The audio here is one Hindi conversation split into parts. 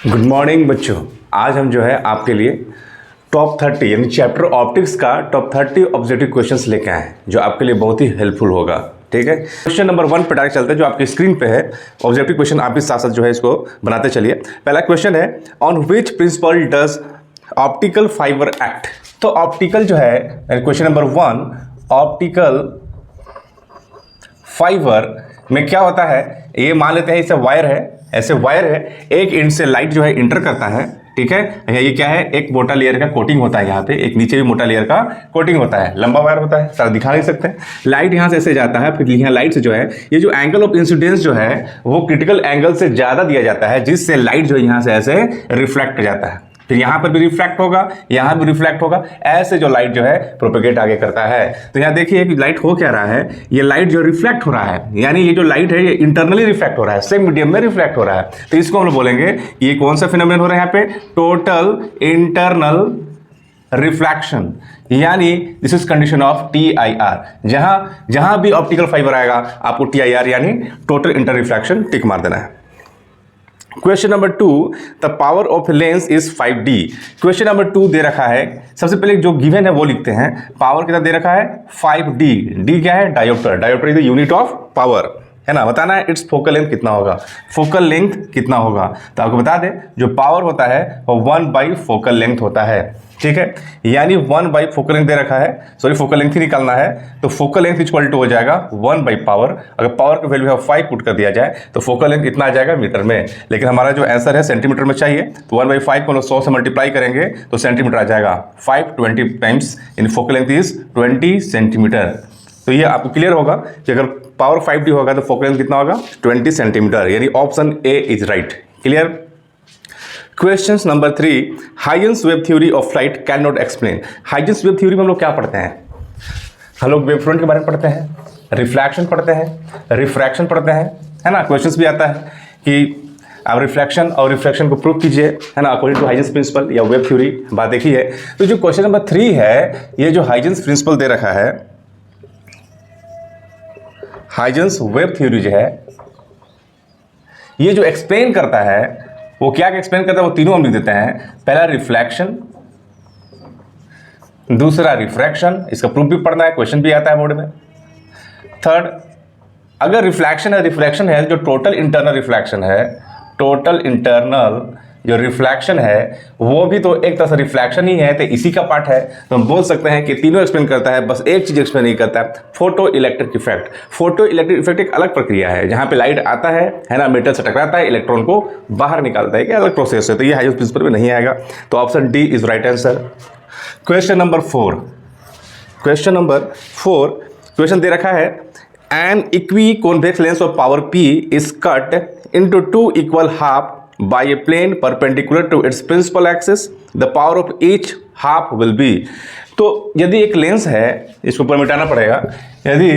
गुड मॉर्निंग बच्चों। आज हम जो है आपके लिए टॉप 30 यानी चैप्टर ऑप्टिक्स का टॉप 30 ऑब्जेक्टिव क्वेश्चंस लेके आए हैं जो आपके लिए बहुत ही हेल्पफुल होगा। ठीक है, क्वेश्चन नंबर 1 पे डायरेक्ट चलते हैं जो आपकी स्क्रीन पे है। ऑब्जेक्टिव क्वेश्चन आप भी साथ साथ जो है इसको बनाते चलिए। पहला क्वेश्चन है, on which principle does optical fibre act. तो ऑप्टिकल जो है क्वेश्चन नंबर 1, ऑप्टिकल फाइबर में क्या होता है, ये मान लेते हैं इसे वायर है, ऐसे वायर है, एक एंड से लाइट जो है इंटर करता है। ठीक है, ये क्या है, एक मोटा लेयर का कोटिंग होता है यहाँ पे, एक नीचे भी मोटा लेयर का कोटिंग होता है, लंबा वायर होता है, सारा दिखा नहीं सकते। लाइट यहाँ से ऐसे जाता है, फिर यहाँ लाइट से जो है ये जो एंगल ऑफ इंसिडेंस जो है वो क्रिटिकल एंगल से ज़्यादा दिया जाता है, जिससे लाइट जो है यहाँ से ऐसे रिफ्लेक्ट जाता है। फिर यहाँ पर भी रिफ्लेक्ट होगा, यहाँ भी रिफ्लेक्ट होगा, ऐसे जो लाइट जो है प्रोपेगेट आगे करता है। तो यहाँ देखिए कि लाइट हो क्या रहा है, ये लाइट जो रिफ्लेक्ट हो रहा है, यानी ये जो लाइट है ये इंटरनली रिफ्लेक्ट हो रहा है, सेम मीडियम में रिफ्लेक्ट हो रहा है। तो इसको हम लोग बोलेंगे ये कौन सा फिनोमेनन हो रहा है यहाँ पे, टोटल इंटरनल रिफ्लेक्शन, यानी this is condition of TIR। जहां भी ऑप्टिकल फाइबर आएगा आपको TIR यानी टोटल इंटर रिफ्लेक्शन टिक मार देना है। Question number 2, the power of lens is 5D। Question number 2 दे रखा है, सबसे पहले जो गिवन है वो लिखते हैं। पावर कितना दे रखा है, 5D। डी क्या है, dioptre. Dioptre is the unit of power, है ना। बताना है इट्स फोकल लेंथ कितना होगा, फोकल लेंथ कितना होगा। तो आपको बता दें जो पावर होता है वो 1 फोकल लेंथ होता है। ठीक है, यानी 1 फोकल लेंथ दे रखा है, सॉरी फोकल लेंथ ही निकालना है, तो फोकल लेंथ इक्वल टू हो जाएगा 1 पावर। अगर पावर का वैल्यू है 5 पुट कर दिया जाए तो फोकल लेंथ इतना आ जाएगा मीटर में, लेकिन हमारा जो आंसर है सेंटीमीटर में चाहिए, तो 1/5 को हम 100 से मल्टीप्लाई करेंगे तो सेंटीमीटर आ जाएगा। 5 times in focal length is 20 centimetre. तो ये आपको क्लियर होगा कि अगर पावर 5D होगा तो फोकल लेंथ कितना होगा, 20 सेंटीमीटर, यानी option A is right. Clear. Question number 3, Huygens wave theory of light can not explain. Huygens wave theory में हम लोग क्या पढ़ते हैं, हम लोग वेव फ्रंट के बारे में पढ़ते हैं, रिफ्लेक्शन पढ़ते हैं, रिफ्रैक्शन पढ़ते हैं, है ना। क्वेश्चंस भी आता है कि आप रिफ्लेक्शन और रिफ्रैक्शन को प्रूव कीजिए, है ना, अकॉर्डिंग टू हाइजेंस प्रिंसिपल या वेव थ्योरी। बात देखी है। तो जो क्वेश्चन नंबर 3 है, ये जो हाइजेंस प्रिंसिपल दे रखा है, हाइजेंस वेव थ्योरी जो है ये जो एक्सप्लेन करता है वो क्या एक्सप्लेन करता है, वो तीनों हम लिख देते हैं। पहला रिफ्लेक्शन, दूसरा रिफ्रैक्शन, इसका प्रूफ भी पढ़ना है, क्वेश्चन भी आता है बोर्ड में। थर्ड, अगर रिफ्लेक्शन है रिफ्रैक्शन है, जो टोटल इंटरनल रिफ्लेक्शन है, टोटल इंटरनल जो रिफ्लेक्शन है वो भी तो एक तरह से रिफ्लेक्शन ही है, तो इसी का पार्ट है। तो हम बोल सकते हैं कि तीनों एक्सप्लेन करता है, बस एक चीज एक्सप्लेन नहीं करता है, photo electric effect. Photo electric effect एक अलग प्रक्रिया है, जहां पे लाइट आता है ना, मेटल से टकराता है, इलेक्ट्रॉन को बाहर निकालता है, एक अलग प्रोसेस है। तो ये हाइजेंस प्रिंसिपल में नहीं आएगा, तो option D is right answer. Question number 4, question number 4 question दे रखा है, an equiconvex lens of power P is cut into 2 equal half by a plane perpendicular to its principal axis, the power of each half will be। तो यदि एक लेंस है, इसको ऊपर मिटाना पड़ेगा, यदि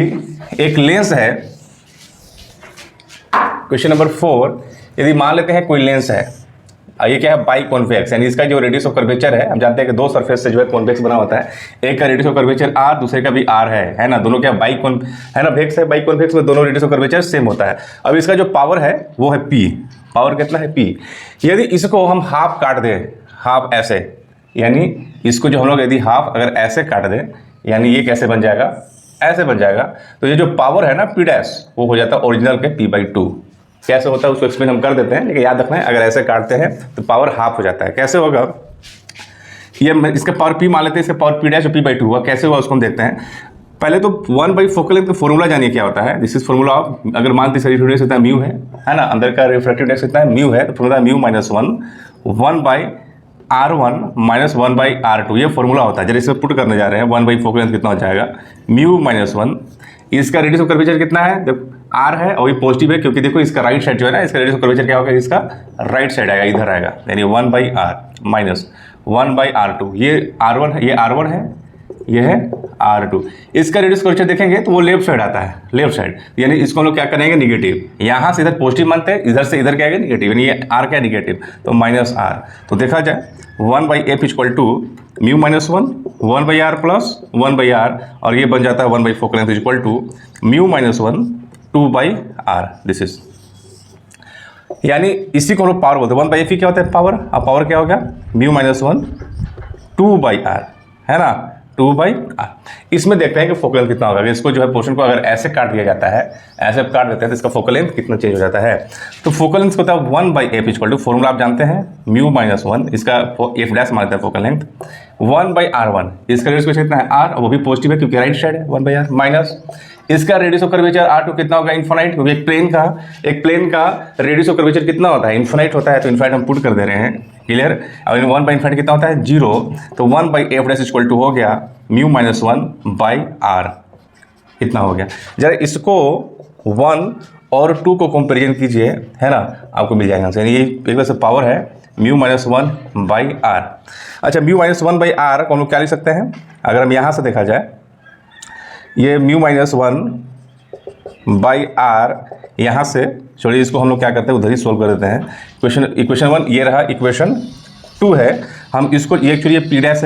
एक लेंस है, क्वेश्चन नंबर 4, यदि मान लेते हैं कोई लेंस है, ये क्या है, बाई कॉन्वेक्स, यानी इसका जो रेडियस ऑफ कर्वेचर है, हम जानते हैं कि दो सरफेस से जो है कॉन्वेक्स बना होता है, एक का रेडियस ऑफ कर्वेचर R, दूसरे का भी R है ना, दोनों क्या बाई कॉन है ना, वेक्स है, बाई कॉन्वेक्स में दोनों रेडियस ऑफ कर्वेचर सेम होता है। अब इसका जो पावर है वो है P, पावर कितना है P। यदि इसको हम हाफ काट दें, हाफ ऐसे, यानी इसको जो हम लोग यदि हाफ अगर ऐसे काट दें, यानी ये कैसे बन जाएगा, ऐसे बन जाएगा, तो ये जो पावर है ना P' वो हो जाता है ओरिजिनल के P/2। कैसे होता है उसको एक्सप्लेन हम कर देते हैं, लेकिन याद रखना है अगर ऐसे काटते हैं तो पावर हाफ हो जाता है। कैसे होगा, ये इसका पावर P मान लेते हैं, इसका पावर P' और P/2 हुआ, कैसे हुआ उसको हम देखते हैं। पहले तो 1 फोकल लेंथ का फॉर्मूला जानिए क्या होता है। दिस इज फॉर्मूला ऑफ, अगर मान लीजिए रिफ्रैक्टिव इतना म्यू है ना, अंदर का रिफ्रैक्टिव इंडेक्स इतना म्यू है, तो formula mu minus 1/R1 minus 1/R2, ये फॉर्मूला होता है। जब इसमें पुट करने जा रहे हैं 1 फोकल लेंथ कितना हो जाएगा, म्यू माइनस 1, इसका रेडियस ऑफ कर्वेचर कितना है, देखो R है और ये पॉजिटिव है, क्योंकि देखो इसका राइट साइड जो है ना, इसका रेडियस ऑफ कर्वेचर क्या होगा, इसका राइट साइड आएगा, इधर आएगा, यानी 1/R माइनस 1/R2, ये R1 है, ये R1 है, ये है R2। इसका रेडियस कर्वेचर देखेंगे तो वो लेफ्ट साइड आता है, लेफ्ट साइड, यानी इसको हम लोग क्या करेंगे, निगेटिव। यहाँ से इधर पॉजिटिव मानते हैं, इधर से इधर क्या है, निगेटिव, यानी ये R क्या निगेटिव, तो माइनस R। तो देखा जाए 1/f equal to mu minus 1, 1/R plus 1/R, और ये बन जाता है 1 focal length equal to mu minus 1 2/R। This is यानी इसी को हम लोग पावर बोलते हैं। 1/f क्या होता है? पावर। अब पावर क्या हो गया? म्यू माइनस 1 2/r, है ना, 2/r। इसमें देखते हैं कि फोकल लेंथ कितना होगा। अगर इसको जो है पोर्शन को अगर ऐसे काट दिया जाता है, ऐसे काट देते हैं, तो इसका फोकल लेंथ कितना चेंज हो जाता है? तो फोकल लेंथ होता है 1/f इक्वल टू, फॉर्मूला आप जानते हैं, म्यू माइनस 1, इसका f डैश मानता है फोकल लेंथ 1/r1। इसका रेडियस कितना है? r, वो भी पॉजिटिव है क्योंकि राइट साइड है, 1/r माइनस इसका रेडियस ऑफ कर्वेचर r2 कितना होगा? इन्फिनाइट, क्योंकि एक प्लेन का रेडियस ऑफ कर्वेचर कितना होता है? इन्फिनाइट होता है, तो इन्फिनाइट हम पुट कर दे रहे हैं। क्लियर? अब 1/इन्फिनाइट कितना होता है? 0, तो 1/f डैश इक्वल टू हो गया म्यू माइनस 1/r, इतना हो गया। जरा इसको 1 और 2 को कंपेरिजन कीजिए, है ना, आपको मिल जाएगा आंसर। ये एक तरह से पावर है म्यू माइनस 1/r। अच्छा, म्यू माइनस 1/r को हम लोग क्या लिख सकते हैं? अगर हम यहाँ से देखा जाए, ये म्यू माइनस 1/r, यहाँ से छोड़िए, इसको हम लोग क्या करते हैं, उधर ही सोल्व कर देते हैं। इक्वेशन 1 ये रहा, इक्वेशन 2 है। हम इसको, ये एक्चुअली ये पी डैश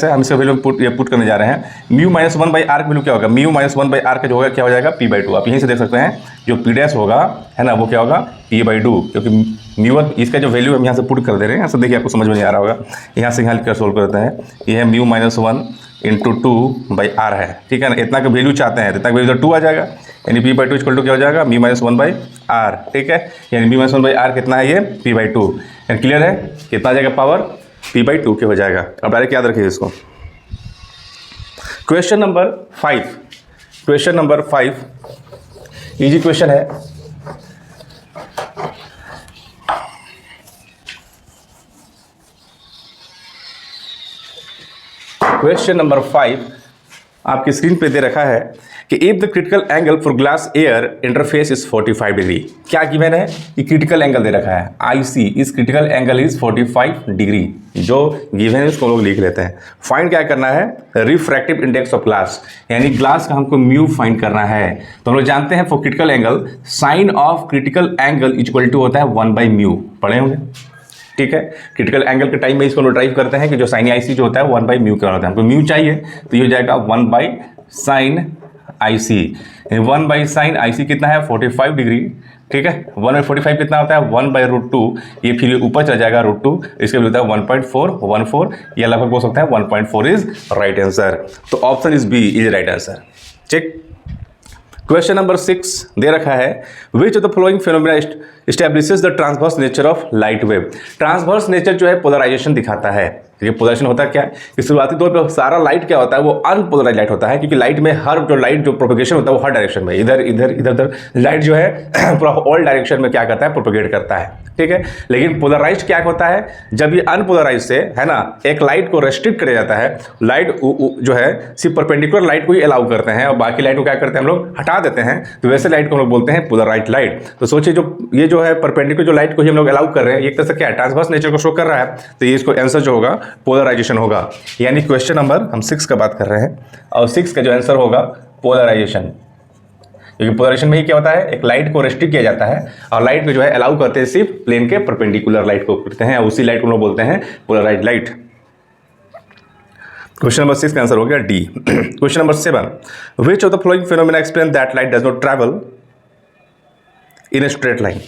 है, हम इसे वैल्यू पुट करने जा रहे हैं। म्यू माइनस 1/r का वैल्यू क्या होगा? म्यू माइनस 1/r का जो होगा क्या हो जाएगा? p/2। आप यहीं से देख सकते हैं, जो पी डैश होगा, है ना, वो क्या होगा? p/2, क्योंकि म्यू 1 इसका जो वैल्यू हम यहाँ से पुट कर दे रहे हैं। यहाँ से देखिए, आपको समझ में नहीं आ रहा होगा, यहाँ से यहाँ लिखकर सोल्व करते हैं। ये है म्यू माइनस 1 इंटू 2/r है, ठीक है ना। इतना का वैल्यू चाहते हैं, तो इतना का वैल्यू 2 आ जाएगा, यानी p/2 इक्वल टू क्या हो जाएगा? म्यू माइनस 1/r, ठीक है। यानी म्यू माइनस 1/r कितना है? ये p/2। क्लियर है? कितना आ जाएगा पावर? p/2 के हो जाएगा। अब डायरेक्ट याद रखिए इसको। क्वेश्चन नंबर 5 इजी क्वेश्चन है। क्वेश्चन नंबर 5 आपकी स्क्रीन पे दे रखा है कि if the critical angle for glass air interface is 45 degree. क्या गिवन है? कि क्रिटिकल एंगल दे रखा है, IC इस क्रिटिकल एंगल इज 45 डिग्री। जो गिवन है उसको लोग लिख लेते हैं। फाइंड क्या करना है? रिफ्रैक्टिव इंडेक्स ऑफ ग्लास, यानी ग्लास का हमको म्यू फाइंड करना है। तो हम लोग जानते हैं for critical angle sine of critical angle equal to होता है 1/म्यू, पढ़े होंगे, ठीक है। क्रिटिकल एंगल के टाइम में इसको ड्राइव करते हैं कि जो साइन IC जो होता है 1/म्यू का होता है। हमको म्यू चाहिए, तो ये हो जाएगा 1/sin IC। 1/sin IC कितना है? 45 डिग्री, ठीक है। 1/45 कितना होता है? 1/√2। ये फिर ऊपर चला जाएगा √2, इसके लिए होता है 1.414, या लगभग बोल सकते हैं 1.4 इज राइट आंसर। तो option is B is right answer. ठीक। क्वेश्चन नंबर 6 दे रखा है, which of the following phenomena establishes the transverse nature of light wave. Transverse nature जो है पोलराइजेशन दिखाता है। ये पोलराइजेशन होता है क्या कि शुरुआती तौर पे सारा लाइट क्या होता है? वो अनपोलराइज लाइट होता है, क्योंकि लाइट में हर जो लाइट जो प्रोपेगेशन होता है वो हर डायरेक्शन में, इधर इधर इधर उधर लाइट जो है पूरा ऑल डायरेक्शन में क्या करता है? प्रोपेगेट करता है, ठीक है। लेकिन पोलराइज क्या होता है? जब ये अनपोलराइज से, है ना, एक लाइट को रेस्ट्रिक्ट किया जाता है, लाइट जो है सिर्फ परपेंडिकुलर लाइट को ही अलाउ करते हैं और बाकी लाइट को क्या करते हैं हम लोग? हटा देते हैं। तो वैसे लाइट को हम लोग बोलते हैं पोलराइज लाइट। तो सोचिए, जो ये जो है परपेंडिकुलर जो लाइट को ही हम लोग अलाउ कर रहे हैं, एक तरह से क्या है? ट्रांसवर्स नेचर को शो कर रहा है। तो ये इसको आंसर जो होगा पोलराइजेशन होगा। यानी क्वेश्चन नंबर हम 6 का बात कर रहे हैं, और 6 का जो आंसर होगा पोलराइजेशन। क्योंकि पोलराइजेशन में ही क्या होता है? एक लाइट को रेस्ट्रिक्ट किया जाता है और लाइट को जो है अलाउ करते हैं सिर्फ प्लेन के परपेंडिकुलर लाइट को करते हैं, उसी लाइट को हम लोग बोलते हैं पोलराइज लाइट। क्वेश्चन नंबर 6 का आंसर हो गया D. Question number 7, which of the following phenomena explain that light does not travel in a straight line.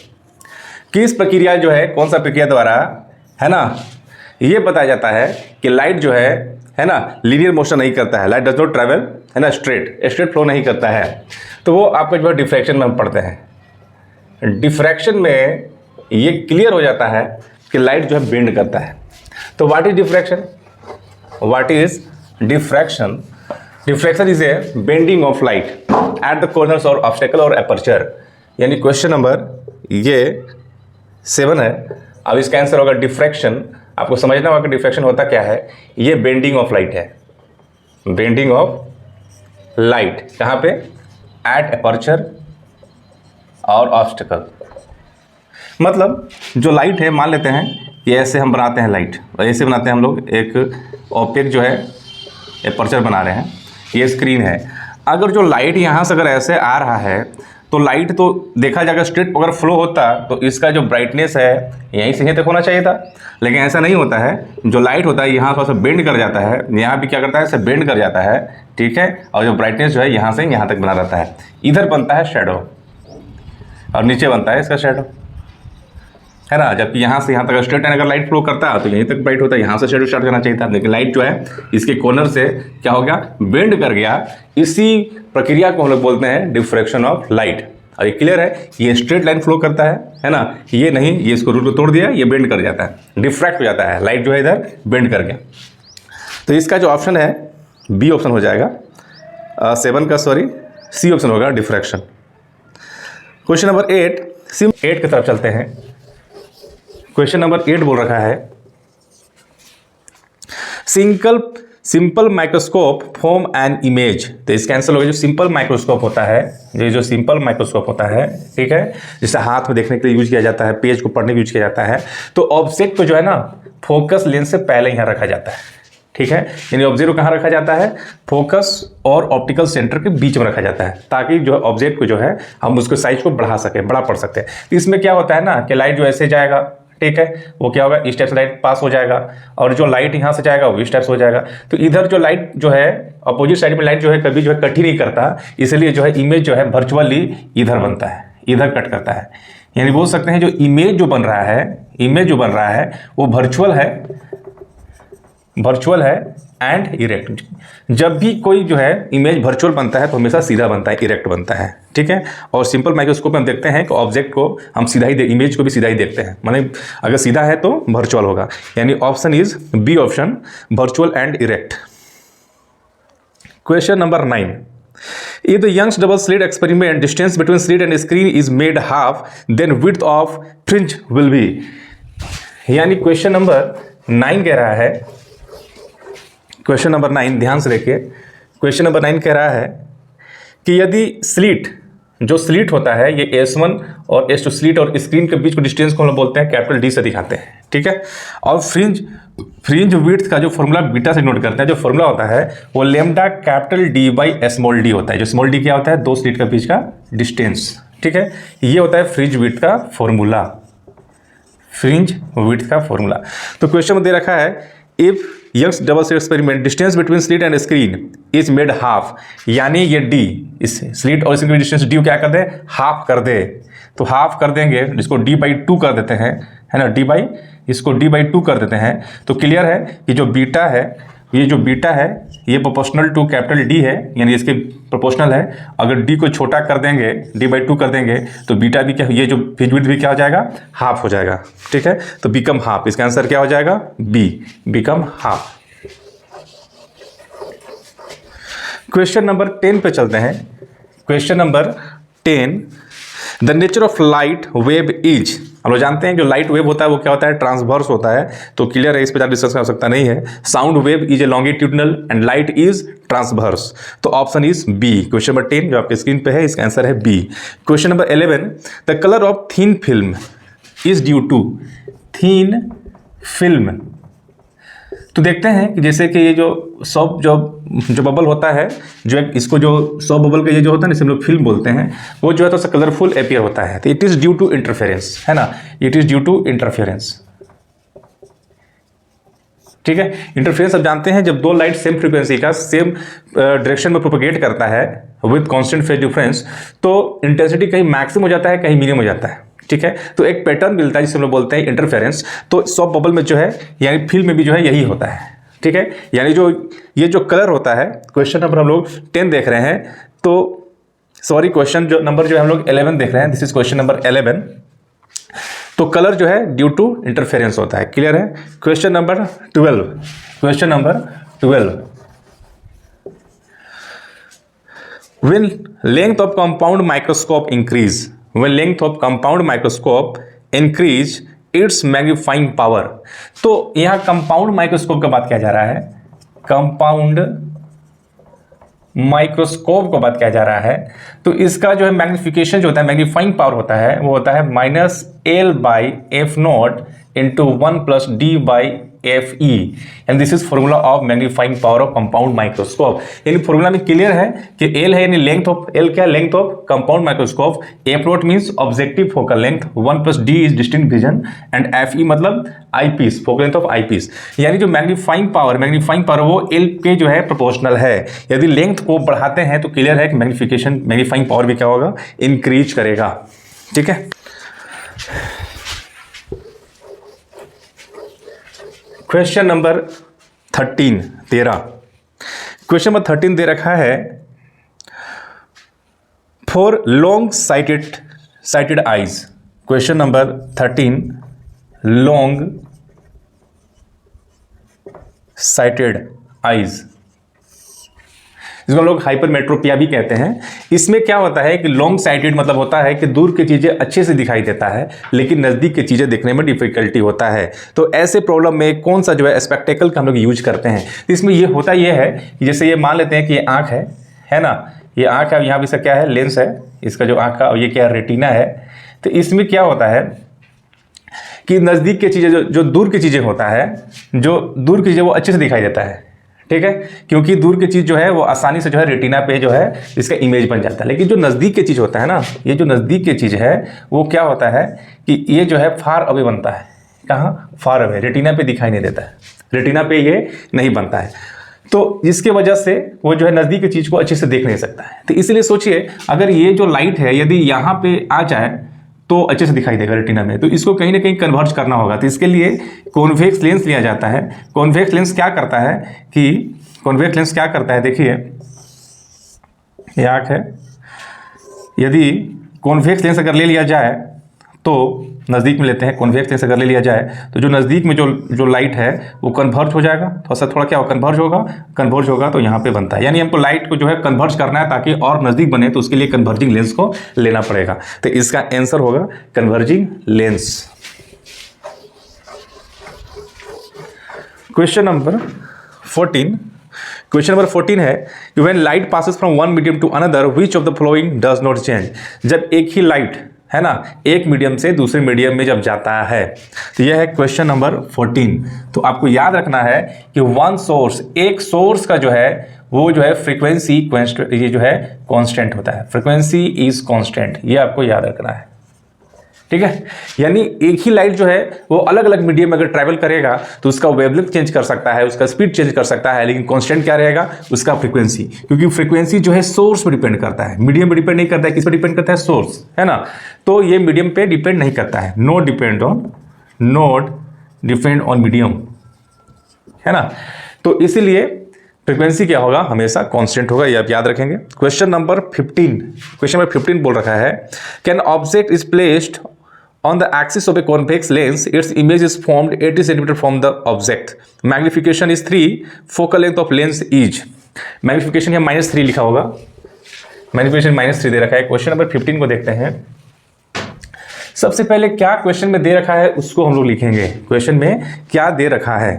किस प्रक्रिया जो है, कौन सा प्रक्रिया द्वारा, है ना, ये बताया जाता है कि लाइट जो है ना, लीनियर मोशन नहीं करता है, लाइट डज नॉट ट्रैवल, है ना, स्ट्रेट फ्लो नहीं करता है। तो वो आपका जो है डिफ्रैक्शन में हम पढ़ते हैं। डिफ्रैक्शन में ये क्लियर हो जाता है कि लाइट जो है बेंड करता है। तो what is diffraction? What is diffraction? Diffraction is a bending of light at the corners और ऑब्स्टेकल और एपर्चर। यानी क्वेश्चन नंबर ये 7 है। अब इसका आंसर होगा डिफ्रैक्शन। आपको समझना होगा कि डिफ्रैक्शन होता क्या है। ये बेंडिंग ऑफ लाइट है, बेंडिंग ऑफ लाइट। कहाँ पे? एट एपर्चर और ऑब्स्टेकल। मतलब जो लाइट है, मान लेते हैं कि ऐसे हम बनाते हैं लाइट, और ऐसे बनाते हैं हम लोग एक ऑब्जेक्ट जो है एपर्चर बना रहे हैं, ये स्क्रीन है। अगर जो लाइट यहाँ से अगर ऐसे आ रहा है तो लाइट तो देखा जाएगा स्ट्रेट अगर फ्लो होता तो इसका जो ब्राइटनेस है यहीं से यहीं तक होना चाहिए था, लेकिन ऐसा नहीं होता है। जो लाइट होता है यहाँ थोड़ा सा बेंड कर जाता है, यहाँ भी क्या करता है? ऐसे बेंड कर जाता है, ठीक है। और जो ब्राइटनेस जो है यहाँ से यहाँ तक बना रहता है। इधर बनता है शेडो और नीचे बनता है इसका शेडो। है ना। जबकि यहाँ से यहाँ तक स्ट्रेट लाइन अगर लाइट फ्लो करता है तो यहीं तक ब्राइट होता है, यहाँ से शेडो स्टार्ट करना चाहिए था, लेकिन लाइट जो है इसके कॉर्नर से क्या हो गया, बेंड कर गया। इसी प्रक्रिया को हम लोग बोलते हैं डिफ्रैक्शन ऑफ लाइट। और ये क्लियर है, ये स्ट्रेट लाइन फ्लो करता है ना, ये नहीं, ये इसको रूट को तोड़ दिया, ये बेंड कर जाता है, डिफ्रैक्ट हो जाता है, लाइट जो है इधर बेंड कर गया। तो इसका जो ऑप्शन है बी ऑप्शन हो जाएगा, 7 का सॉरी सी ऑप्शन होगा डिफ्रैक्शन। क्वेश्चन नंबर 8, सिम 8 की तरफ चलते हैं। क्वेश्चन नंबर 8 बोल रखा है simple microscope form an image. तो इसका आंसर होगा जो सिंपल माइक्रोस्कोप होता है, ये जो सिंपल माइक्रोस्कोप होता है, ठीक है, जिसे हाथ में देखने के लिए यूज किया जाता है, पेज को पढ़ने के लिए यूज किया जाता है, तो ऑब्जेक्ट को जो है ना फोकस लेंस से पहले यहाँ रखा जाता है, ठीक है। यानी ऑब्जेक्ट को कहाँ रखा जाता है, फोकस और ऑप्टिकल सेंटर के बीच में रखा जाता है, ताकि जो ऑब्जेक्ट को जो है हम उसको साइज को बढ़ा सके, बड़ा पढ़ सकते हैं। तो इसमें क्या होता है ना कि लाइट जो ऐसे जाएगा, ठीक है, वो क्या होगा, इस टाइप से लाइट पास हो जाएगा, और जो लाइट यहाँ से जाएगा वो इस टाइप से हो जाएगा। तो इधर जो लाइट जो है अपोजिट साइड में लाइट जो है कभी जो है कट ही नहीं करता, इसलिए जो है इमेज जो है वर्चुअली इधर बनता है, इधर कट करता है। यानी बोल सकते हैं जो इमेज जो बन रहा है वो वर्चुअल है एंड इरेक्ट। जब भी कोई जो है इमेज वर्चुअल बनता है तो हमेशा सीधा बनता है, इरेक्ट बनता है, ठीक है। और सिंपल माइक्रोस्कोप में हम देखते हैं कि ऑब्जेक्ट को हम सीधा ही इमेज को भी सीधा ही देखते हैं, माने अगर सीधा है तो वर्चुअल होगा। यानी option is B option, virtual and erect. Question number 9, if the Young's double slit experiment distance between slit and screen is made half, then width of fringe will be। यानी क्वेश्चन नंबर 9 कह रहा है, क्वेश्चन नंबर 9 ध्यान से देखिए, क्वेश्चन नंबर 9 कह रहा है कि यदि स्लीट होता है, ये S1 और S2 स्लीट और स्क्रीन के बीच को डिस्टेंस को हम लोग बोलते हैं कैपिटल D से दिखाते हैं, ठीक है। और फ्रिंज विड्थ का जो फॉर्मूला बीटा से नोट करते हैं, जो फॉर्मूला होता है वो lambda capital D by small d होता है। जो स्मॉल d क्या होता है, दो स्लीट के बीच का डिस्टेंस, ठीक है। ये होता है फ्रिंज विड्थ का फॉर्मूला, फ्रिंज विड्थ का फॉर्मूला। तो क्वेश्चन में दे रखा है if Young's double slit experiment distance between slit and screen is made half, यानी ये डी, इस स्लिट और स्क्रीन की डिस्टेंस डी क्या कर दे, हाफ कर दे। तो हाफ कर देंगे, इसको डी बाई 2 कर देते हैं, है ना, इसको डी बाई 2 कर देते हैं। तो क्लियर है कि जो बीटा है, ये प्रोपोर्शनल टू कैपिटल डी है, यानी इसके प्रोपोर्शनल है। अगर डी को छोटा कर देंगे, डी बाई 2 कर देंगे, तो बीटा भी क्या, ये जो फ्रिंज विड्थ भी क्या हो जाएगा, हाफ हो जाएगा, ठीक है। तो बिकम हाफ, इसका आंसर क्या हो जाएगा, B, become half. Question number 10 पे चलते हैं। Question number 10, the nature of light wave is. हम लोग जानते हैं जो लाइट वेव होता है वो क्या होता है, ट्रांसवर्स होता है। तो क्लियर है, इस पर ज़्यादा डिस्कस कर सकता नहीं है। Sound wave is a longitudinal and light is transverse. तो option is B. Question number 10 जो आपके स्क्रीन पे है, इसका आंसर है B. Question number 11, the colour of thin film is due to. Thin film, तो देखते हैं कि जैसे कि ये जो बबल होता है, जो इसको जो 100 बबल का ये जो होता है ना, इसे हम लोग फिल्म बोलते हैं, वो जो है तो कलरफुल अपीयर होता है। तो it is due to interference, है ना, it is due to interference, ठीक है। इंटरफेरेंस अब जानते हैं, जब दो लाइट सेम फ्रीक्वेंसी का सेम डायरेक्शन में प्रोपेगेट करता है विद कांस्टेंट फेज डिफरेंस, तो इंटेंसिटी कहीं मैक्सिमम हो जाता है, कहीं मिनिमम हो जाता है, ठीक है। तो एक पैटर्न मिलता है जिसे हम लोग बोलते हैं इंटरफेरेंस। तो 100 बबल में जो है, यानी फिल्म में भी जो है यही होता है, ठीक है। यानी जो ये जो कलर होता है, क्वेश्चन नंबर हम लोग 10 देख रहे हैं, तो सॉरी क्वेश्चन जो नंबर जो है हम लोग 11 देख रहे हैं, दिस इज क्वेश्चन नंबर 11। तो कलर जो है ड्यू टू इंटरफेरेंस होता है, क्लियर है। Question number 12, question number 12, when length of compound microscope increase, when length of compound microscope increase its magnifying power। तो यहाँ कंपाउंड माइक्रोस्कोप का बात किया जा रहा है, कंपाउंड माइक्रोस्कोप का बात किया जा रहा है। तो इसका जो है मैग्निफिकेशन जो होता है, मैग्नीफाइंग पावर होता है, वो होता है -L by F not into 1 + D by FE, and this is formula of magnifying power of compound microscope. यानी फॉर्मूला में क्लियर है कि L है, यानी लेंथ ऑफ L क्या है, length of compound microscope. F not means objective focal length, 1 + D is distinct vision, and FE मतलब eyepiece, focal length of eyepiece. यानी जो मैग्नीफाइंग पावर वो L के जो है प्रोपोर्शनल है। यदि लेंथ को बढ़ाते हैं तो क्लियर है कि मैग्नीफाइंग पावर भी क्या होगा, इंक्रीज करेगा, ठीक है। क्वेश्चन नंबर 13 क्वेश्चन नंबर 13 दे रखा है for long sighted eyes. Question number 13 long sighted eyes, इसको हम लोग हाइपरमेट्रोपिया भी कहते हैं। इसमें क्या होता है कि लॉन्ग साइटेड मतलब होता है कि दूर की चीज़ें अच्छे से दिखाई देता है लेकिन नज़दीक की चीज़ें देखने में डिफिकल्टी होता है। तो ऐसे प्रॉब्लम में कौन सा जो है स्पेक्टेकल का हम लोग यूज करते हैं। तो इसमें ये होता ये है कि जैसे ये मान लेते हैं कि ये आँख है ना, ये आँख है, यहाँ भी इसका क्या है, लेंस है इसका जो आँख का, और ये क्या है, रेटिना है। तो इसमें क्या होता है कि नज़दीक की चीज़ें जो दूर की चीज़ें होता है, जो दूर की चीज़ें वो अच्छे से दिखाई देता है, ठीक है, क्योंकि दूर की चीज़ जो है वो आसानी से जो है रेटिना पे जो है इसका इमेज बन जाता है। लेकिन जो नज़दीक की चीज़ होता है ना, ये जो नज़दीक की चीज़ है वो क्या होता है कि ये जो है फार अवे बनता है। कहाँ? फार अवे, रेटिना पे दिखाई नहीं देता है, रेटिना पे ये नहीं बनता है। तो जिसकी वजह से वो जो है नज़दीक की चीज़ को अच्छे से देख नहीं सकता है। तो इसलिए सोचिए अगर ये जो लाइट है यदि यहाँ पे आ जाए तो अच्छे से दिखाई देगा रेटिना में, तो इसको कहीं ना कहीं कन्वर्ज करना होगा। तो इसके लिए कॉन्वेक्स लेंस लिया जाता है। कॉन्वेक्स लेंस क्या करता है कि कॉन्वेक्स लेंस क्या करता है, देखिए ये आँख है, यदि कॉन्वेक्स लेंस अगर ले लिया जाए तो नज़दीक में लेते हैं, कॉन्वेक्स लेंस अगर ले लिया जाए तो जो नज़दीक में जो लाइट है वो कन्वर्ज हो जाएगा, थोड़ा क्या हो, कन्वर्ज होगा तो यहाँ पे बनता है। यानी हमको लाइट को जो है कन्वर्ज करना है ताकि और नज़दीक बने, तो उसके लिए कन्वर्जिंग लेंस को लेना पड़ेगा। तो इसका आंसर होगा कन्वर्जिंग लेंस। क्वेश्चन नंबर 14 है कि when light passes from one medium to another which of the following does not change. जब एक ही लाइट है ना एक मीडियम से दूसरे मीडियम में जब जाता है, तो यह है क्वेश्चन नंबर 14। तो आपको याद रखना है कि वन सोर्स, एक सोर्स का जो है वो जो है फ्रीक्वेंसी ये जो है कांस्टेंट होता है, फ्रीक्वेंसी इज कांस्टेंट, ये आपको याद रखना है, ठीक है। यानी एक ही लाइट जो है वो अलग अलग मीडियम में अगर ट्रैवल करेगा तो उसका वेवलेंथ चेंज कर सकता है, उसका स्पीड चेंज कर सकता है, लेकिन कांस्टेंट क्या रहेगा, उसका फ्रीक्वेंसी। क्योंकि फ्रीक्वेंसी जो है सोर्स पर डिपेंड करता है, मीडियम पर डिपेंड नहीं करता है, किस पर डिपेंड करता है, सोर्स, है ना। तो ये मीडियम पे डिपेंड नहीं करता है, नॉट डिपेंड ऑन मीडियम, है ना। तो इसीलिए फ्रीक्वेंसी क्या होगा, हमेशा कांस्टेंट होगा, ये आप याद रखेंगे। क्वेश्चन नंबर 15 बोल रखा है can object is placed on the axis of a convex lens, its image is formed 80 cm from the object. Magnification is 3. Focal length of lens is. Magnification यहाँ -3 लिखा होगा, मैग्निफिकेशन -3 दे रखा है। क्वेश्चन नंबर 15 को देखते हैं। सबसे पहले क्या क्वेश्चन में दे रखा है उसको हम लोग लिखेंगे। क्वेश्चन में क्या दे रखा है,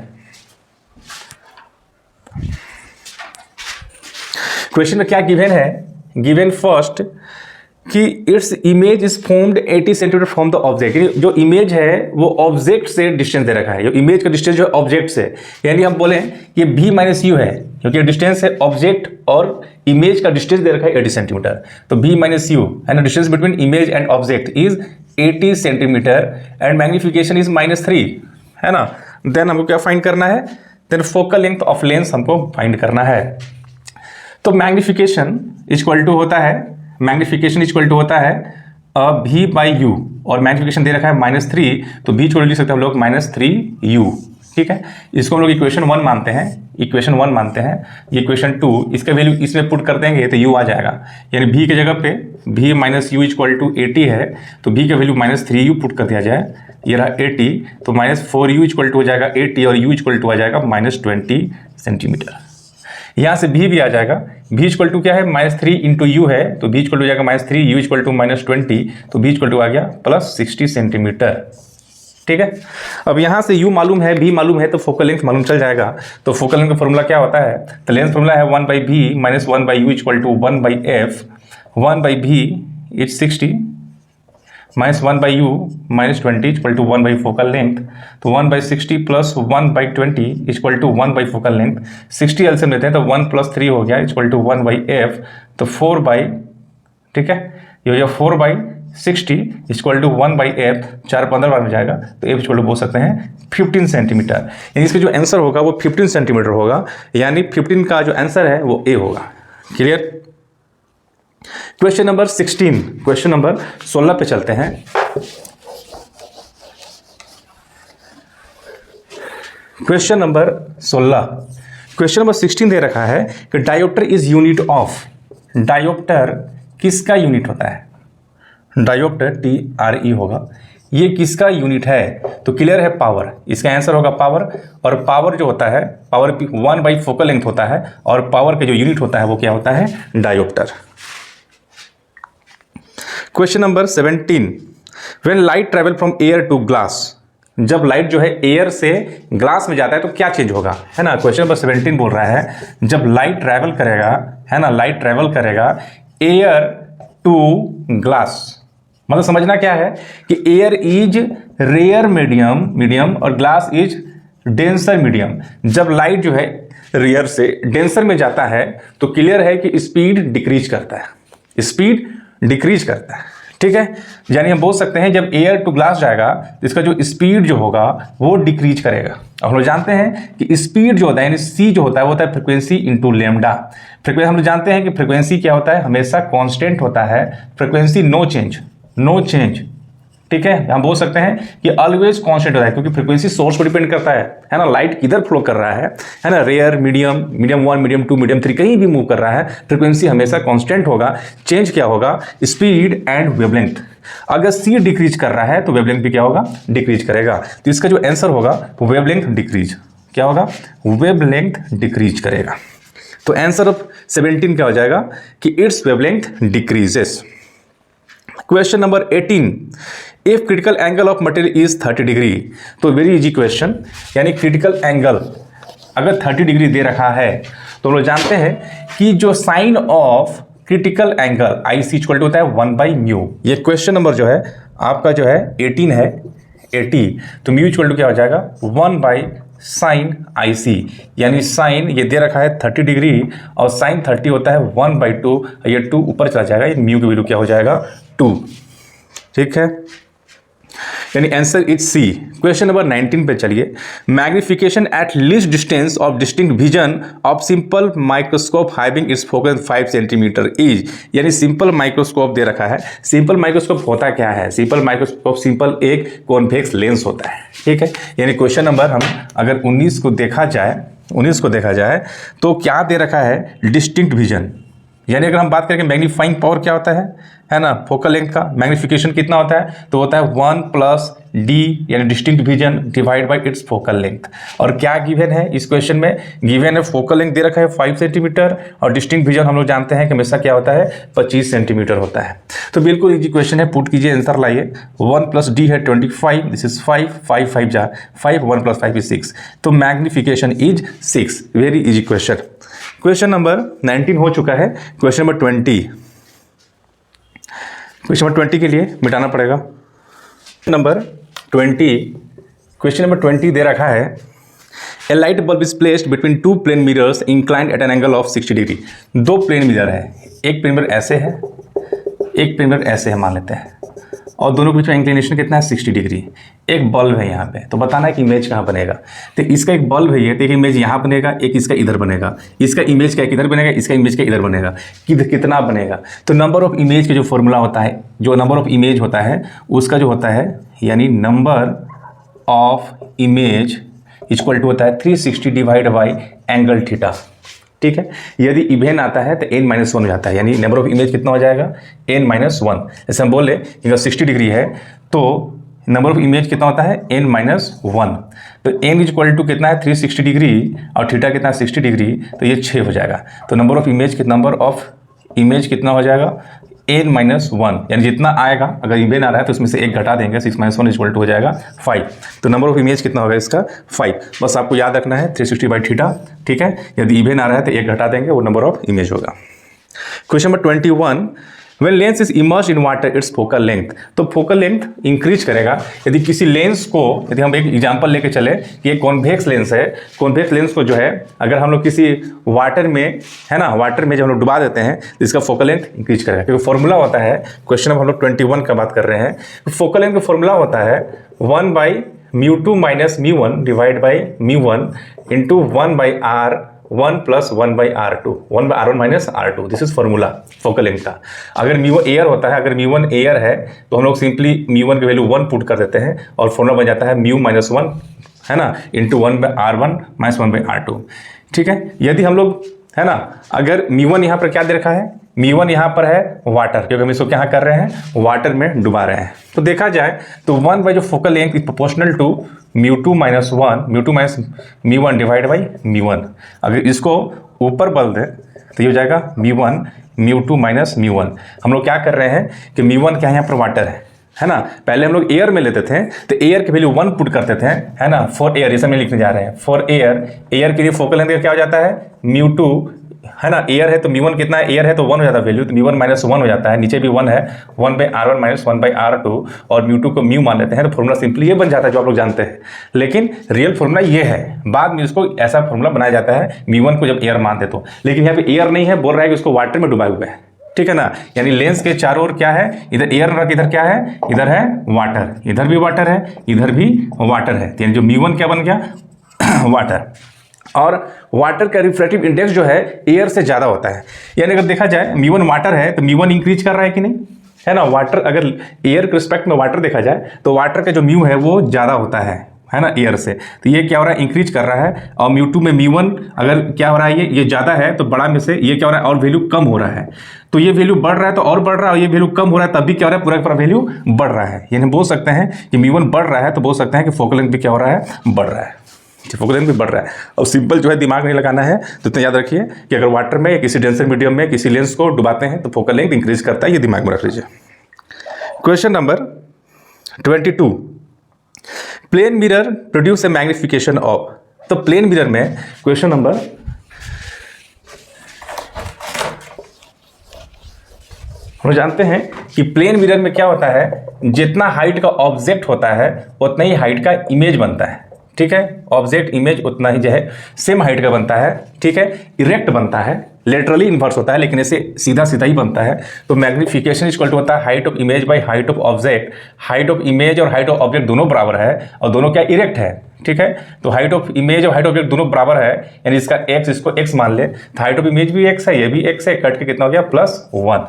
क्वेश्चन में क्या गिवन है, गिवन फर्स्ट कि its image is formed 80 centimetre from the object. जो इमेज है वो ऑब्जेक्ट से डिस्टेंस दे रखा है, जो इमेज का डिस्टेंस जो है ऑब्जेक्ट से, यानी हम बोले कि v माइनस यू है क्योंकि डिस्टेंस है ऑब्जेक्ट और इमेज का डिस्टेंस दे रखा है 80 सेंटीमीटर। तो v माइनस यू है ना, distance between image and object is 80 centimetre and magnification is -3, है ना। देन हमको क्या फाइंड करना है, then focal length of lens हमको फाइंड करना है। तो मैग्निफिकेशन इक्वल टू होता है v बाई यू, और मैग्निफिकेशन दे रखा है -3, तो v छोड़ लिख सकते हैं हम लोग -3u, ठीक है। इसको हम लोग इक्वेशन 1 मानते हैं, ये इक्वेशन 2, इसका वैल्यू इसमें पुट कर देंगे तो u आ जाएगा। यानी v की जगह पे v minus u equal to 80 है, तो v का वैल्यू -3u पुट कर दिया जाए, ये रहा 80, तो -4u इक्वल टू हो जाएगा 80 और u इक्वल टू आ जाएगा -20 सेंटीमीटर। यहाँ से v भी आ जाएगा, v इक्वल टू क्या है, -3 इंटू यू है, तो v इक्वल टू हो जाएगा -3, u इक्वल टू -20, तो v इक्वल टू आ गया +60 सेंटीमीटर, ठीक है। अब यहाँ से u मालूम है, v मालूम है, तो फोकल लेंथ मालूम चल जाएगा। तो फोकल लेंथ का फॉर्मूला क्या होता है, तो लेंथ फॉर्मूला है 1/v minus 1/u equal to 1/f, 1/v is 60 minus 1/u -20 equal to 1 by focal length, तो 1/60 plus 1/20 equal to 1 by focal length. 60 LCM लेते हैं तो 1 + 3 हो गया इक्वल टू 1/f, तो 4 ठीक है, ये हो गया 4/60 इक्वल टू 1/f, 4 15 बार में जाएगा, तो f इक्वल टू बोल सकते हैं 15 सेंटीमीटर। यानी इसका जो आंसर होगा वो 15 सेंटीमीटर होगा, यानी 15 का जो आंसर है वो a होगा। क्लियर। क्वेश्चन नंबर 16 पे चलते हैं। क्वेश्चन नंबर 16, क्वेश्चन नंबर 16 दे रखा है कि dioptre is unit of, dioptre किसका यूनिट होता है, डायोप्टर TRE होगा, ये किसका यूनिट है, तो क्लियर है पावर, इसका आंसर होगा पावर। और पावर जो होता है, पावर 1/4 फोकल लेंथ होता है, और पावर का जो यूनिट होता है वो क्या होता है, dioptre. Question number 17, when light travel from air to glass, जब लाइट जो है एयर से ग्लास में जाता है तो क्या चेंज होगा, है ना। क्वेश्चन नंबर 17 बोल रहा है जब लाइट ट्रैवल करेगा, है ना, लाइट ट्रैवल करेगा एयर टू ग्लास, मतलब समझना क्या है कि एयर इज रेयर मीडियम और ग्लास इज डेंसर मीडियम। जब लाइट जो है रेयर से डेंसर में जाता है तो क्लियर है कि स्पीड डिक्रीज करता है, स्पीड डिक्रीज करता है, ठीक है। यानी हम बोल सकते हैं जब एयर टू ग्लास जाएगा तो इसका जो स्पीड जो होगा वो डिक्रीज करेगा। अब हम लोग जानते हैं कि स्पीड जो होता है यानी सी जो होता है वो होता है फ्रिक्वेंसी इंटू लेमडा। फ्रिक्वेंसी हम लोग जानते हैं कि फ्रिक्वेंसी क्या होता है, हमेशा कांस्टेंट होता है, फ्रिक्वेंसी नो चेंज, ठीक है। हम बोल सकते हैं कि ऑलवेज कांस्टेंट होता है क्योंकि फ्रीक्वेंसी सोर्स पर डिपेंड करता है ना, लाइट किधर फ्लो कर रहा है ना, रेयर, मीडियम 1, मीडियम 2, मीडियम 3 कहीं भी मूव कर रहा है, फ्रीक्वेंसी हमेशा कांस्टेंट होगा। चेंज क्या होगा, स्पीड एंड वेवलेंथ। अगर सी डिक्रीज कर रहा है तो वेवलेंथ भी क्या होगा, डिक्रीज करेगा। तो इसका जो आंसर होगा वो वेवलेंथ डिक्रीज, क्या होगा, वेवलेंथ डिक्रीज करेगा। तो आंसर ऑफ 17 क्या हो जाएगा कि it's wavelength decreases. Question number 18, if critical angle of material is 30 degree, तो वेरी इजी क्वेश्चन, यानी क्रिटिकल एंगल अगर 30 डिग्री दे रखा है तो हम लोग जानते हैं कि जो sine of critical angle IC equal to होता है 1/μ। ये क्वेश्चन नंबर जो है आपका जो है 18 है, 80, तो म्यू इक्वल टू क्या हो जाएगा 1/sin IC, यानी साइन ये दे रखा है 30 डिग्री और साइन 30 होता है 1/2, ये 2 ऊपर चला जाएगा, ये म्यू की वैल्यू क्या हो जाएगा 2, ठीक है। यानी answer is C. Question number 19 पे चलिए, magnification at least distance of distinct vision of simple microscope having its focus 5 centimetre is, यानी सिंपल माइक्रोस्कोप दे रखा है। सिंपल माइक्रोस्कोप होता क्या है, सिंपल माइक्रोस्कोप सिंपल एक कॉन्वेक्स लेंस होता है, ठीक है। यानी क्वेश्चन नंबर हम अगर 19 को देखा जाए तो क्या दे रखा है, डिस्टिंक्ट विजन, यानी अगर हम बात करें मैग्नीफाइंग पावर क्या होता है ना, फोकल लेंथ का मैग्नीफिकेशन कितना होता है, तो होता है 1+d, यानी distinct vision divide by it's focal length. और क्या गिवन है इस क्वेश्चन में, गिवन है फोकल लेंथ दे रखा है 5 सेंटीमीटर और डिस्टिंक्ट विजन हम लोग जानते हैं कि हमेशा क्या होता है 25 सेंटीमीटर होता है। तो बिल्कुल इजी क्वेश्चन है, पुट कीजिए, आंसर लाइए। 1+d है 25, दिस इज 5, 5 जा 5, 1 + 5 is 6, तो magnification is 6। Very easy question. Question number 19 हो चुका है। क्वेश्चन नंबर 20, क्वेश्चन नंबर 20 के लिए मिटाना पड़ेगा। नंबर 20, क्वेश्चन नंबर 20 दे रखा है, a light bulb is placed between 2 plane mirrors inclined at an angle of 60 degree. 2 plane mirror है, एक प्लेन मिरर ऐसे है, एक प्लेन मिरर ऐसे है मान लेते हैं, और दोनों के बीच में इंक्लिनेशन कितना है 60 डिग्री। एक बल्ब है यहाँ पे, तो बताना है कि इमेज कहाँ बनेगा। तो इसका एक बल्ब है ये, तो एक इमेज यहाँ बनेगा, एक इसका इधर बनेगा, इसका इमेज का एक इधर बनेगा, इसका इमेज का इधर बनेगा, कितना बनेगा। तो नंबर ऑफ इमेज का जो फॉर्मूला होता है, जो नंबर ऑफ इमेज होता है उसका जो होता है, यानी number of image equal to होता है 360 डिवाइड बाई एंगल थीटा, ठीक है। यदि इवेन आता है तो n-1 हो जाता है, यानी नंबर ऑफ इमेज कितना हो जाएगा n-1। जैसे हम बोले अगर 60 डिग्री है तो नंबर ऑफ इमेज कितना होता है n-1, तो n इक्वल टू कितना है 360 डिग्री और थीटा कितना है 60 डिग्री, तो ये 6 हो जाएगा। तो नंबर ऑफ इमेज कितना हो जाएगा n-1, यानी जितना आएगा, अगर इवेन आ रहा है तो उसमें से 1 घटा देंगे, 6 - 1 इक्वल टू हो जाएगा 5। तो नंबर ऑफ इमेज कितना होगा इसका 5। बस आपको याद रखना है 360/θ, ठीक है। यदि इवेन आ रहा है तो 1 घटा देंगे, वो नंबर ऑफ इमेज होगा। Question number 21, when lens is immersed in water it's focal length, तो फोकल लेंथ इंक्रीज करेगा। यदि किसी लेंस को, यदि हम एक एग्जांपल लेके चले कि एक कॉन्वेक्स लेंस है, कॉन्वेक्स लेंस को जो है अगर हम लोग किसी वाटर में, है ना, वाटर में जब हम लोग डुबा देते हैं तो इसका फोकल लेंथ इंक्रीज करेगा, क्योंकि फॉर्मूला होता है, क्वेश्चन नंबर हम लोग 21 का बात कर रहे हैं, फोकल लेंथ का फॉर्मूला होता है 1/μ2 - μ1 divide by μ1 into 1/r 1 + 1/r2, 1/r1 - r2, this is formula focal length का। अगर μ1 एयर होता है, अगर μ1 एयर है तो हम लोग सिंपली μ1 की वैल्यू 1 पुट कर देते हैं और फॉर्मूला बन जाता है μ - 1 है ना, इंटू 1/r1 माइनस 1/r2। ठीक है, यदि हम लोग, है ना, अगर μ1 यहाँ पर क्या दे रखा है, μ1 यहाँ पर है वाटर, क्योंकि हम इसको क्या कर रहे हैं, वाटर में डुबा रहे हैं। तो देखा जाए तो 1 बाई जो focal length is proportional to μ2 minus 1, μ2 minus μ1 divide by μ1। अगर इसको ऊपर बल दे तो ये हो जाएगा μ1 μ2 माइनस μ1। हम लोग क्या कर रहे हैं कि μ1 क्या है, यहाँ पर वाटर है ना। पहले हम लोग एयर में लेते थे तो एयर की वैल्यू 1 पुट करते थे, है ना, फॉर एयर, जैसे हम लिखने जा रहे हैं फॉर एयर। एयर के लिए फोकल लेंथ क्या हो जाता है, μ2, है ना, एयर है तो μ1 कितना है, एयर है तो 1 हो जाता है वैल्यू, तो μ1 माइनस 1 हो जाता है, नीचे भी 1 है, 1/r1 माइनस 1/r2, और μ2 को μ मान लेते हैं तो फॉर्मूला सिंपली ये बन जाता है जो आप लोग जानते हैं। लेकिन रियल फॉर्मूला ये है, बाद में इसको ऐसा फॉर्मूला बनाया जाता है μ1 को जब एयर मानते तो, लेकिन यहाँ पे एयर नहीं है, बोल रहा है कि उसको वाटर में डुबाए हुए है। ठीक है ना, यानी लेंस के चारों ओर क्या है, इधर एयर रख, इधर क्या है, इधर है वाटर, इधर भी वाटर है, इधर भी वाटर है, यानी जो μ1 क्या बन गया, वाटर। और वाटर का रिफ्रैक्टिव इंडेक्स जो है एयर से ज़्यादा होता है, यानी अगर देखा जाए μ1 वाटर है तो μ1 इंक्रीज कर रहा है कि नहीं, है ना। वाटर, अगर एयर के रिस्पेक्ट में वाटर देखा जाए तो वाटर का जो μ है वो ज़्यादा होता है ना, एयर से। तो ये क्या हो रहा है, इंक्रीज कर रहा है, और μ2 में μ1 अगर क्या हो रहा है, ये ज़्यादा है तो बड़ा में से ये क्या हो रहा है, और वैल्यू कम हो रहा है। तो ये वैल्यू बढ़ रहा है तो और बढ़ रहा है, और ये वैल्यू कम हो रहा है तब भी क्या हो रहा है, पूरा का पूरा वैल्यू बढ़ रहा है। यानी बोल सकते हैं कि μ1 बढ़ रहा है तो बोल सकते हैं कि फोकल लेंथ भी क्या हो रहा है, बढ़ रहा है, फोकल लेंथ भी बढ़ रहा है। और सिंपल जो है दिमाग नहीं लगाना है, तो इतना याद रखिए कि अगर वाटर में किसी डेंसर मीडियम में किसी लेंस को डुबाते हैं तो फोकल लेंथ इंक्रीज करता है, ये दिमाग में रख लीजिए। Question number 22, plane mirror produce a magnification of. तो प्लेन मिरर में क्वेश्चन नंबर हम जानते हैं कि प्लेन मिरर में क्या होता है, जितना हाइट का ऑब्जेक्ट होता है उतना ही हाइट का इमेज बनता है। ठीक है, ऑब्जेक्ट इमेज उतना ही जो है सेम हाइट का बनता है। ठीक है, इरेक्ट बनता है, लेटरली इन्वर्स होता है, लेकिन ऐसे सीधा सीधा ही बनता है। तो मैग्निफिकेशन इक्वल टू होता है height of image by height of object. Height of image और हाइट ऑफ ऑब्जेक्ट दोनों बराबर है, और दोनों क्या, इरेक्ट है। ठीक है, तो हाइट ऑफ इमेज और हाइट ऑफ ऑब्जेक्ट दोनों बराबर है, यानी इसका x, इसको x मान ले, तो हाइट ऑफ इमेज भी x है, ये भी x है, कट के कितना हो गया, +1।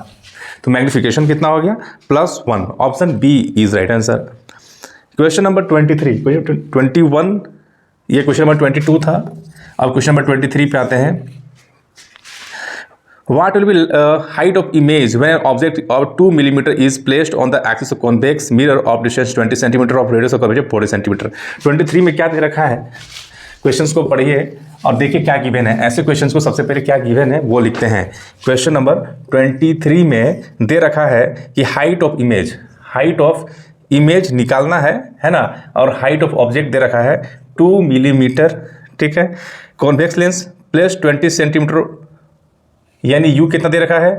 तो मैग्निफिकेशन कितना हो गया, +1। Option B is right answer. Question number 23, question 21, ये क्वेश्चन नंबर 22 था। अब क्वेश्चन नंबर 23 पे आते हैं। What will be height of image when an object of 2 mm is placed on the axis of convex mirror of distance 20 cm of radius of curvature 40 cm। 23 में क्या दे रखा है, क्वेश्चंस को पढ़िए और देखिए क्या गिवन है। ऐसे क्वेश्चंस को सबसे पहले क्या गिवन है वो लिखते हैं। क्वेश्चन नंबर 23 में दे रखा है कि हाइट ऑफ इमेज निकालना है ना, और हाइट ऑफ ऑब्जेक्ट दे रखा है 2 मिलीमीटर। ठीक है, कॉन्वेक्स लेंस प्लस 20 सेंटीमीटर, यानी यू कितना दे रखा है,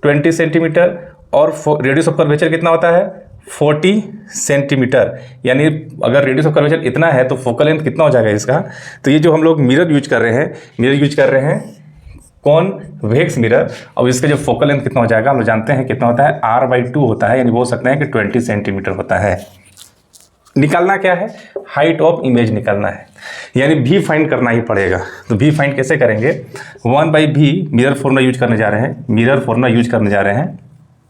20 सेंटीमीटर, और रेडियस ऑफ कर्वेचर कितना होता है, 40 सेंटीमीटर। यानी अगर रेडियस ऑफ कर्वेचर इतना है तो फोकल लेंथ कितना हो जाएगा इसका। तो ये जो हम लोग मिरर यूज कर रहे हैं कॉन्वेक्स मिरर, और इसका जो फोकल लेंथ कितना हो जाएगा हम लोग जानते हैं कितना होता है, r/2 होता है, यानी बोल सकते हैं कि 20 सेंटीमीटर होता है। निकालना क्या है, हाइट ऑफ इमेज निकालना है, यानी भी फाइंड करना ही पड़ेगा। तो भी फाइंड कैसे करेंगे, 1/v मिरर फॉर्मूला यूज करने जा रहे हैं,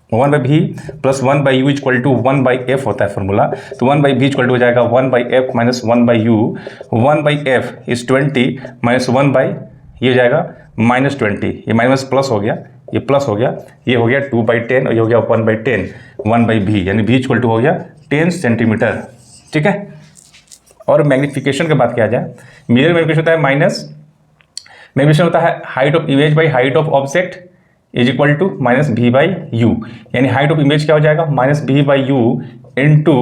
1/v plus 1/u equal to 1/f होता है फॉर्मूला। तो 1/v इक्वल टू हो जाएगा 1/f minus 1/u। 1/f is 20 minus 1/, ये हो जाएगा -20, ये माइनस प्लस हो गया, ये प्लस हो गया, ये हो गया 2/10, और ये हो गया 1/10, 1/v, यानी v इक्वल टू हो गया 10 सेंटीमीटर। ठीक है, और मैग्निफिकेशन की बात किया जाए, मिरर मैग्निफिकेशन होता है मैग्निफिकेशन होता है height of image by height of object is equal to -v/u, यानी हाइट ऑफ इमेज क्या हो जाएगा, -v/u into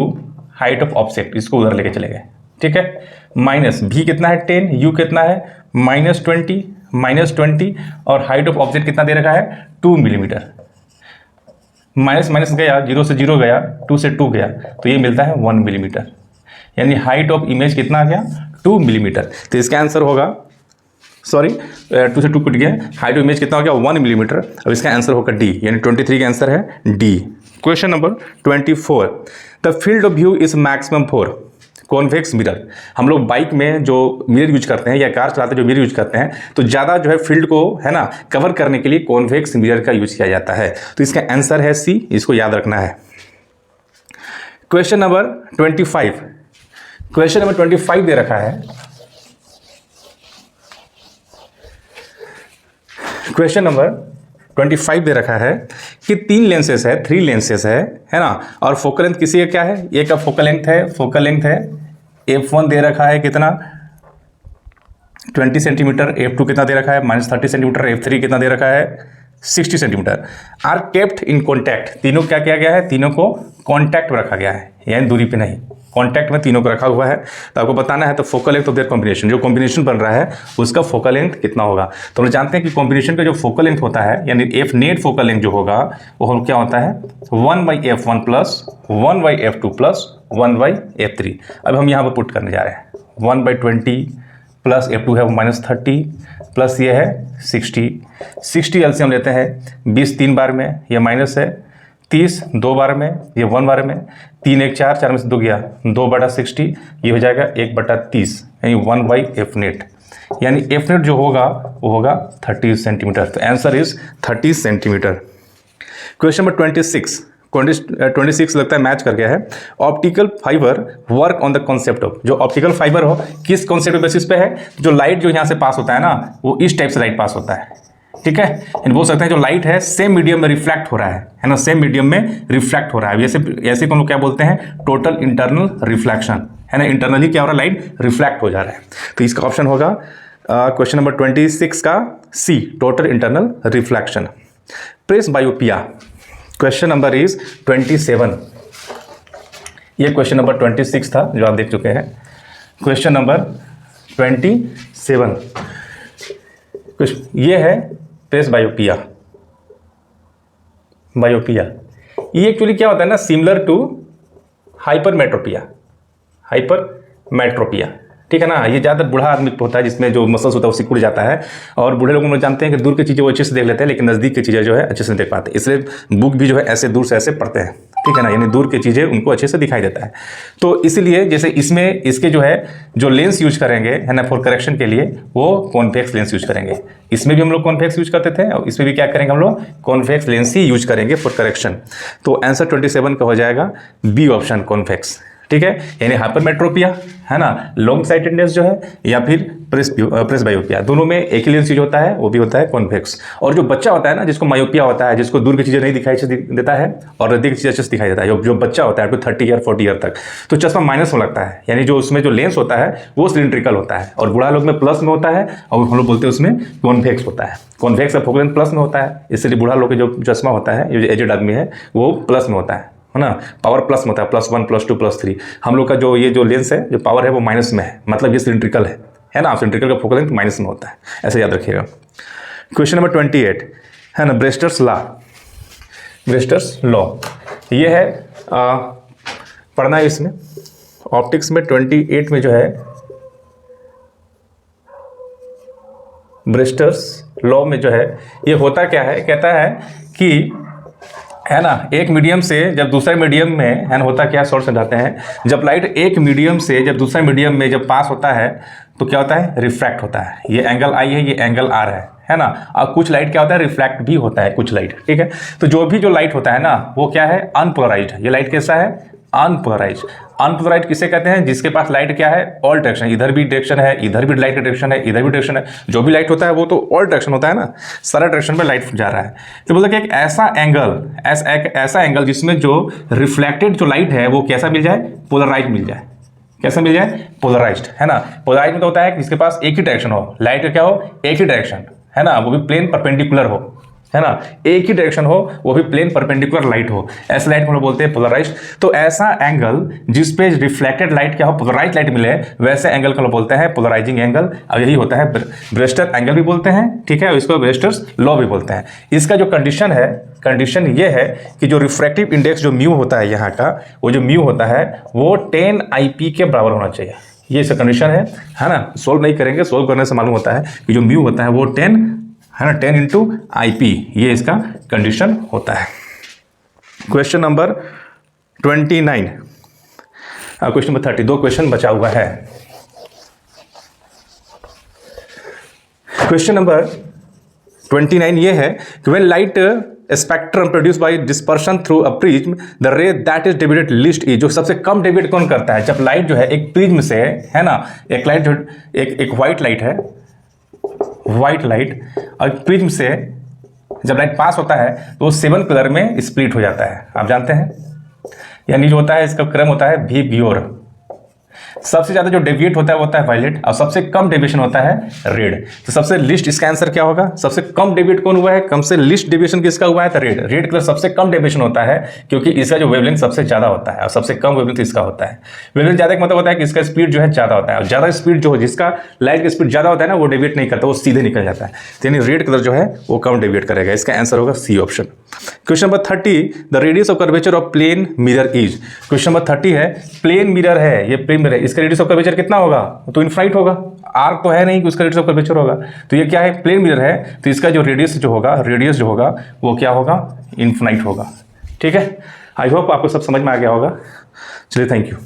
height of object, इसको उधर लेके चले गए। ठीक है, माइनस v कितना है 10, u कितना है -20, और हाइट ऑफ ऑब्जेक्ट कितना दे रखा है 2 मिलीमीटर। माइनस माइनस गया, 0 से 0 गया, 2 से 2 गया, तो ये मिलता है 1 मिलीमीटर, यानी हाइट ऑफ इमेज कितना आ गया 2 मिलीमीटर। तो इसका आंसर होगा, 2 से 2 कट गया, हाइट ऑफ इमेज कितना हो गया 1 मिलीमीटर। अब इसका आंसर होगा डी, यानी 23 का आंसर है D. Question number 24, the field of view is maximum for convex mirror. हम लोग बाइक में जो मिरर यूज करते हैं या कार चलाते जो मिरर यूज करते हैं, तो ज़्यादा जो है फील्ड को है ना कवर करने के लिए कॉन्वेक्स मिरर का यूज किया जाता है। तो इसका आंसर है सी, इसको याद रखना है। क्वेश्चन नंबर 25, क्वेश्चन नंबर 25 दे रखा है। क्वेश्चन नंबर 25 दे रखा है कि 3 लेंसेस है, 3 लेंसेस है ना, और फोकल लेंथ किसी का क्या है, एक का फोकल लेंथ है f1 दे रखा है कितना 20 सेंटीमीटर, f2 कितना दे रखा है -30 सेंटीमीटर, f3 कितना दे रखा है 60 centimetre. Are kept in contact, तीनों क्या किया गया है, तीनों को कॉन्टैक्ट में रखा गया है, यानी दूरी पे नहीं, कॉन्टैक्ट में तीनों को रखा हुआ है। तो आपको बताना है तो focal length of their combination, जो कॉम्बिनेशन बन रहा है उसका फोकल लेंथ कितना होगा। तो हम जानते हैं कि कॉम्बिनेशन का जो फोकल लेंथ होता है, यानी एफ नेट फोकल लेंथ जो होगा वो क्या होता है 1/f1 plus 1/f2 plus 1/f3। अब हम यहाँ पर पुट करने जा रहे हैं 1/20 प्लस f2 है वो -30 प्लस ये है 60 एलसीएम लेते हैं 20 3 बार में, ये माइनस है 30 2 बार में, ये 1 बार में, 3 1 4 4 में से 2 गया 2/60, ये हो जाएगा 1/30 यानी 1/f नेट, यानी f नेट जो होगा वो होगा 30 सेंटीमीटर। तो answer is 30 centimetre. Question number 26 लगता है मैच कर गया है। Optical fibre work on the concept of, जो ऑप्टिकल फाइबर हो किस कॉन्सेप्ट बेसिस पे है, जो लाइट जो यहाँ से पास होता है ना वो इस टाइप से लाइट पास होता है, ठीक है, बोल सकते हैं जो लाइट है सेम मीडियम में रिफ्लेक्ट हो रहा है ना, सेम मीडियम में रिफ्लेक्ट हो रहा है, ऐसे को हम लोग क्या बोलते हैं टोटल इंटरनल रिफ्लेक्शन, है ना, इंटरनली क्या हो रहा है लाइट रिफ्लेक्ट हो जा रहा है। तो इसका ऑप्शन होगा क्वेश्चन नंबर 26 का C, total internal reflection. Presbyopia, question number is 27, ये क्वेश्चन नंबर 26 था जो आप देख चुके हैं। क्वेश्चन नंबर 27 ये है प्रेस बायोपिया। ये एक्चुअली क्या होता है ना, सिमिलर टू हाइपरमेट्रोपिया, ठीक है ना। ये ज़्यादातर बूढ़ा आदमी होता है जिसमें जो मसल्स होता है वो सिकुड़ जाता है, और बूढ़े लोग जानते हैं कि दूर की चीज़ें वो अच्छे से देख लेते हैं लेकिन नज़दीक की चीज़ें जो है अच्छे से नहीं देख पाते, इसलिए बुक भी जो है ऐसे दूर से ऐसे पढ़ते हैं, ठीक है ना, यानी दूर की चीज़ें उनको अच्छे से दिखाई देता है। तो इसीलिए जैसे इसमें इसके जो लेंस यूज करेंगे है ना फॉर करेक्शन के लिए वो कॉन्वेक्स लेंस यूज करेंगे। इसमें भी हम लोग कॉन्वेक्स यूज करते थे और इसमें भी क्या करेंगे हम लोग कॉन्वेक्स लेंस ही यूज करेंगे फॉर करेक्शन। तो आंसर 27 का हो जाएगा बी ऑप्शन कॉन्वेक्स, ठीक है, यानी हाइपरमेट्रोपिया है ना, लॉन्ग साइटेडनेस जो है, या फिर प्रेस बायोपिया, दोनों में एक ही लेंस यूज होता है, वो भी होता है कॉन्वेक्स। और जो बच्चा होता है ना जिसको मायोपिया होता है, जिसको दूर की चीज़ें नहीं दिखाई देता है और नज़दीक की चीज़ें अच्छे से दिखाई देता है, जो बच्चा होता है टू 30 ईयर 40 ईयर तक, तो चश्मा माइनस में लगता है, यानी जो उसमें जो लेंस होता है वो सिलिंड्रिकल होता है, और बूढ़ा लोग में प्लस में होता है, और हम लोग बोलते हैं उसमें कॉन्वेक्स होता है। कॉन्वेक्स का फोकल लेंथ प्लस में होता है, इसलिए बूढ़ा लोग के जो चश्मा होता है, जो एजेड आदमी है वो प्लस में होता है ना, पावर प्लस में होता है, +1 +2 +3। हम लोग का जो ये जो लेंस है जो पावर है वो माइनस में है, मतलब ये सिलिंड्रिकल है ना, सिलिंड्रिकल का फोकल लेंथ माइनस में होता है, ऐसे याद रखिएगा। क्वेश्चन नंबर 28 है ना, ब्रेस्टर्स लॉ, ये है पढ़ना है इसमें ऑप्टिक्स में 28 में जो है ब्रेस्टर्स लॉ में जो है ये होता क्या है, कहता है कि है ना एक मीडियम से जब दूसरे मीडियम में है ना होता क्या, शॉर्ट समझाते हैं, जब लाइट एक मीडियम से जब दूसरे मीडियम में जब पास होता है तो क्या होता है रिफ्रैक्ट होता है, ये एंगल आई है, ये एंगल आर है ना। और कुछ लाइट क्या होता है रिफ्लेक्ट भी होता है कुछ लाइट, ठीक है। तो जो भी जो लाइट होता है ना वो क्या है अनपोलराइज्ड, ये लाइट कैसा है अनपोलराइज्ड किसे कहते हैं, जिसके पास लाइट क्या है ऑल डायरेक्शन, इधर भी डायरेक्शन है, इधर भी लाइट डायरेक्शन है, इधर भी डायरेक्शन है, जो भी लाइट होता है वो तो ऑल डायरेक्शन होता है ना, सारा डायरेक्शन में लाइट जा रहा है। तो बोलते हैं कि एक ऐसा एंगल जिसमें जो रिफ्लेक्टेड जो लाइट है वो कैसा मिल जाए पोलराइज मिल जाए, कैसा मिल जाए पोलराइज्ड, है ना। पोलराइज में तो होता है कि जिसके पास एक ही डायरेक्शन हो, लाइट का क्या हो एक ही डायरेक्शन, है ना, वो भी प्लेन परपेंडिकुलर हो, है ना, एक ही डायरेक्शन हो, वो भी प्लेन परपेंडिकुलर लाइट हो, ऐसे लाइट को हम लोग बोलते हैं पोलराइज्ड। तो ऐसा एंगल जिस पे रिफ्लेक्टेड लाइट क्या हो पोलराइज्ड लाइट मिले, वैसे एंगल को हम लोग बोलते हैं पोलराइजिंग एंगल, और यही होता है ब्रेस्टर एंगल भी बोलते हैं, ठीक है, और इसको ब्रेस्टर्स लॉ भी बोलते हैं। इसका जो कंडीशन ये है कि जो रिफ्रैक्टिव इंडेक्स जो म्यू होता है यहाँ का, वो जो म्यू होता है वो 10 IP के बराबर होना चाहिए, ये इसका कंडीशन है ना। सोल्व नहीं करेंगे, सोल्व करने से मालूम होता है कि जो म्यू होता है वो 10 है ना 10 × IP, ये इसका कंडीशन होता है। Question number 29, question number 30, 2 question बचा हुआ है। क्वेश्चन नंबर 29 ये है कि when light spectrum produce by dispersion through a prism the रे that is deviated least is, जो सबसे कम डेविएट कौन करता है? जब लाइट जो है एक प्रिज्म से है ना, एक लाइट जो एक व्हाइट लाइट है, व्हाइट लाइट, और प्रिज्म से जब लाइट पास होता है तो वो 7 कलर में स्प्लिट हो जाता है, आप जानते हैं। यानी जो होता है इसका क्रम होता है वी ब्योर। सबसे ज्यादा जो डेविएट होता है वो होता है वायलेट, और सबसे कम डेविएशन होता है रेड। तो सबसे लिस्ट इसका आंसर क्या होगा? सबसे कम डेविएट कौन हुआ है? कम से लिस्ट डेविएशन किसका हुआ है? तो रेड। रेड कलर सबसे कम डेविएशन होता है क्योंकि इसका जो वेवलेंथ सबसे ज्यादा होता है और सबसे कम वेवलेंथ इसका होता है। वेवलेंथ ज्यादा का मतलब होता है कि इसका स्पीड जो है ज्यादा होता है, और ज्यादा स्पीड जो जिसका लाइट की स्पीड ज्यादा होता है ना वो डेविएट नहीं करता, वो सीधे निकल जाता है। तो यानी रेड कलर जो है वो कम डेविएट करेगा। इसका आंसर होगा C option. Question number 30, the radius of curvature of plane mirror is. Question number 30 है, प्लेन मिरर है, ये प्लेन मिरर है, इसका रेडियस ऑफ कर्वेचर कितना होगा? तो इनफाइनाइट होगा, आर्क तो है नहीं कि उसका रेडियस ऑफ कर्वेचर होगा। तो ये क्या है? प्लेन मिरर है, तो इसका जो रेडियस जो होगा वो क्या होगा? इनफाइनाइट होगा। ठीक है, आई होप आपको सब समझ में आ गया होगा। चलिए, थैंक यू।